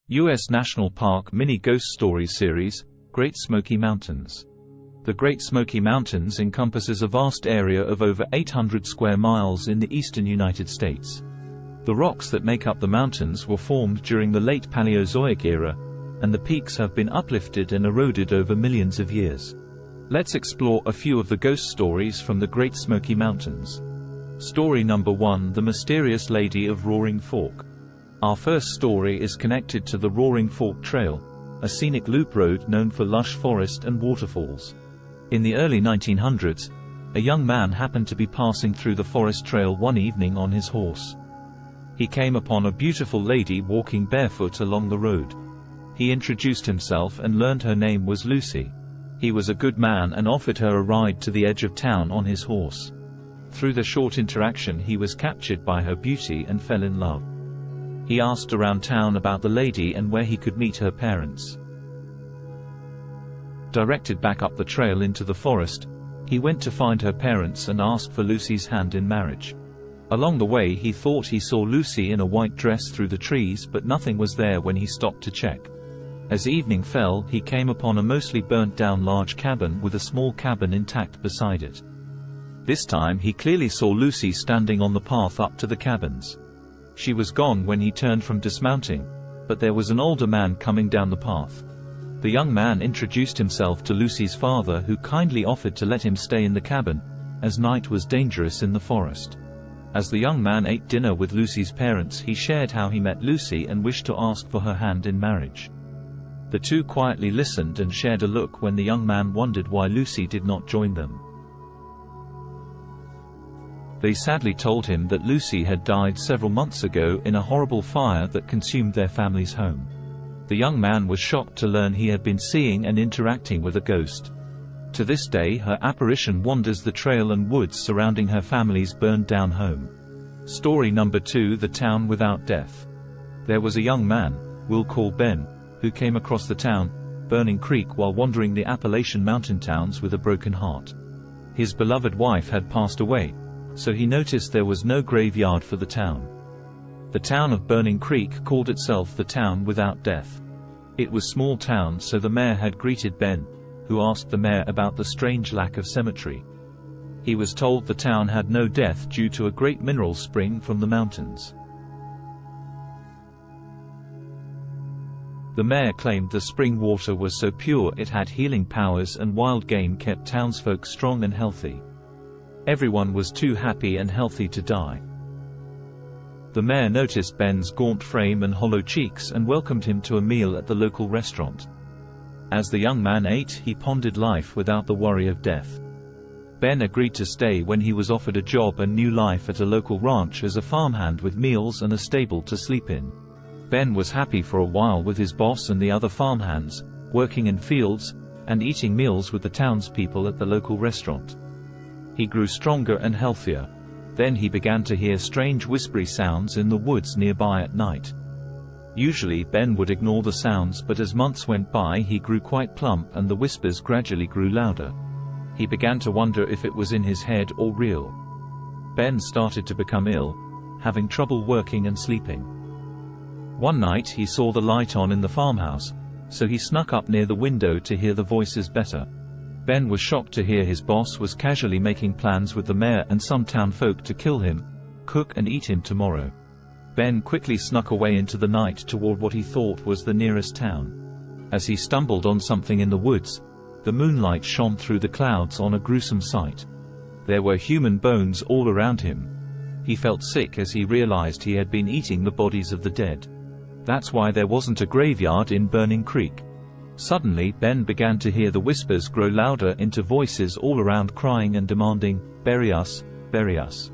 US National Park Mini Ghost Stories Series, Great Smoky Mountains. The Great Smoky Mountains encompasses a vast area of over 800 square miles in the eastern United States. The rocks that make up the mountains were formed during the late Paleozoic era, and the peaks have been uplifted and eroded over millions of years. Let's explore a few of the ghost stories from the Great Smoky Mountains. Story number 1: The Mysterious Lady of Roaring Fork. Our first story is connected to the Roaring Fork Trail, a scenic loop road known for lush forest and waterfalls. In the early 1900s, a young man happened to be passing through the forest trail one evening on his horse. He came upon a beautiful lady walking barefoot along the road. He introduced himself and learned her name was Lucy. He was a good man and offered her a ride to the edge of town on his horse. Through the short interaction, he was captured by her beauty and fell in love. He asked around town about the lady and where he could meet her parents. Directed back up the trail into the forest, he went to find her parents and asked for Lucy's hand in marriage. Along the way, he thought he saw Lucy in a white dress through the trees, but nothing was there when he stopped to check. As evening fell, he came upon a mostly burnt down large cabin with a small cabin intact beside it. This time he clearly saw Lucy standing on the path up to the cabins. She was gone when he turned from dismounting, but there was an older man coming down the path. The young man introduced himself to Lucy's father, who kindly offered to let him stay in the cabin, as night was dangerous in the forest. As the young man ate dinner with Lucy's parents, he shared how he met Lucy and wished to ask for her hand in marriage. The two quietly listened and shared a look when the young man wondered why Lucy did not join them. They sadly told him that Lucy had died several months ago in a horrible fire that consumed their family's home. The young man was shocked to learn he had been seeing and interacting with a ghost. To this day, her apparition wanders the trail and woods surrounding her family's burned-down home. Story number 2: The Town Without Death. There was a young man, we'll call Ben, who came across the town, Burning Creek, while wandering the Appalachian mountain towns with a broken heart. His beloved wife had passed away, so he noticed there was no graveyard for the town. The town of Burning Creek called itself the Town Without Death. It was a small town, so the mayor had greeted Ben, who asked the mayor about the strange lack of cemetery. He was told the town had no death due to a great mineral spring from the mountains. The mayor claimed the spring water was so pure it had healing powers, and wild game kept townsfolk strong and healthy. Everyone was too happy and healthy to die. The mayor noticed Ben's gaunt frame and hollow cheeks and welcomed him to a meal at the local restaurant. As the young man ate, he pondered life without the worry of death. Ben agreed to stay when he was offered a job and new life at a local ranch as a farmhand with meals and a stable to sleep in. Ben was happy for a while with his boss and the other farmhands, working in fields, and eating meals with the townspeople at the local restaurant. He grew stronger and healthier. Then he began to hear strange whispery sounds in the woods nearby at night. Usually Ben would ignore the sounds, but as months went by he grew quite plump and the whispers gradually grew louder. He began to wonder if it was in his head or real. Ben started to become ill, having trouble working and sleeping. One night he saw the light on in the farmhouse, so he snuck up near the window to hear the voices better. Ben was shocked to hear his boss was casually making plans with the mayor and some townfolk to kill him, cook and eat him tomorrow. Ben quickly snuck away into the night toward what he thought was the nearest town. As he stumbled on something in the woods, the moonlight shone through the clouds on a gruesome sight. There were human bones all around him. He felt sick as he realized he had been eating the bodies of the dead. That's why there wasn't a graveyard in Burning Creek. Suddenly, Ben began to hear the whispers grow louder into voices all around crying and demanding, "Bury us, bury us."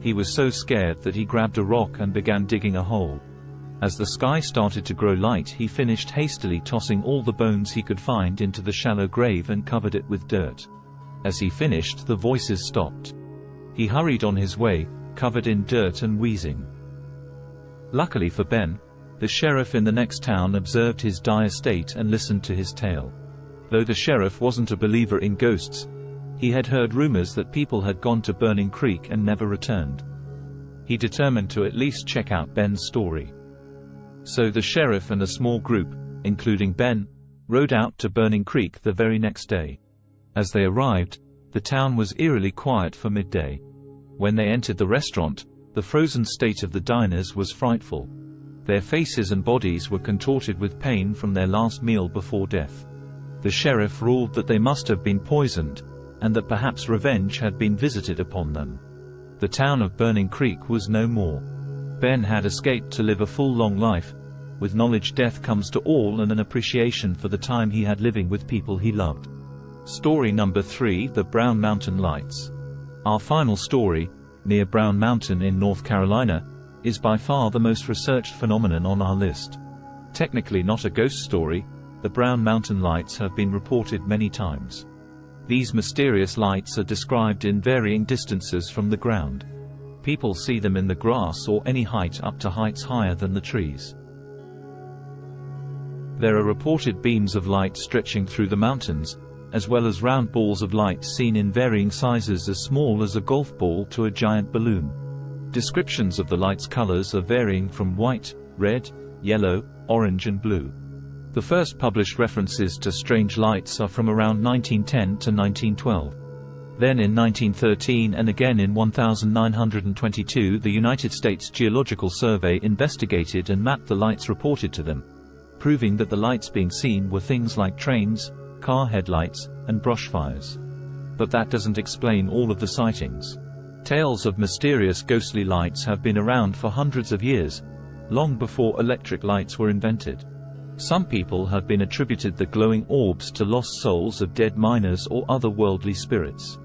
He was so scared that he grabbed a rock and began digging a hole. As the sky started to grow light, he finished hastily tossing all the bones he could find into the shallow grave and covered it with dirt. As he finished, the voices stopped. He hurried on his way, covered in dirt and wheezing. Luckily for Ben, the sheriff in the next town observed his dire state and listened to his tale. Though the sheriff wasn't a believer in ghosts, he had heard rumors that people had gone to Burning Creek and never returned. He determined to at least check out Ben's story. So the sheriff and a small group, including Ben, rode out to Burning Creek the very next day. As they arrived, the town was eerily quiet for midday. When they entered the restaurant, the frozen state of the diners was frightful. Their faces and bodies were contorted with pain from their last meal before death. The sheriff ruled that they must have been poisoned, and that perhaps revenge had been visited upon them. The town of Burning Creek was no more. Ben had escaped to live a full long life. With knowledge death comes to all, and an appreciation for the time he had living with people he loved. Story number 3: The Brown Mountain Lights. Our final story, near Brown Mountain in North Carolina, is by far the most researched phenomenon on our list. Technically not a ghost story, the Brown Mountain Lights have been reported many times. These mysterious lights are described in varying distances from the ground. People see them in the grass or any height up to heights higher than the trees. There are reported beams of light stretching through the mountains, as well as round balls of light seen in varying sizes as small as a golf ball to a giant balloon. Descriptions of the light's colors are varying from white, red, yellow, orange and blue. The first published references to strange lights are from around 1910 to 1912. Then in 1913 and again in 1922 the United States Geological Survey investigated and mapped the lights reported to them, proving that the lights being seen were things like trains, car headlights, and brush fires. But that doesn't explain all of the sightings. Tales of mysterious ghostly lights have been around for hundreds of years, long before electric lights were invented. Some people have been attributed the glowing orbs to lost souls of dead miners or other worldly spirits.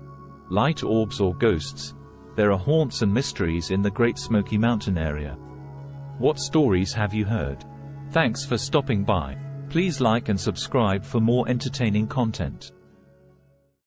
Light orbs or ghosts, there are haunts and mysteries in the Great Smoky Mountain area. What stories have you heard? Thanks for stopping by. Please like and subscribe for more entertaining content.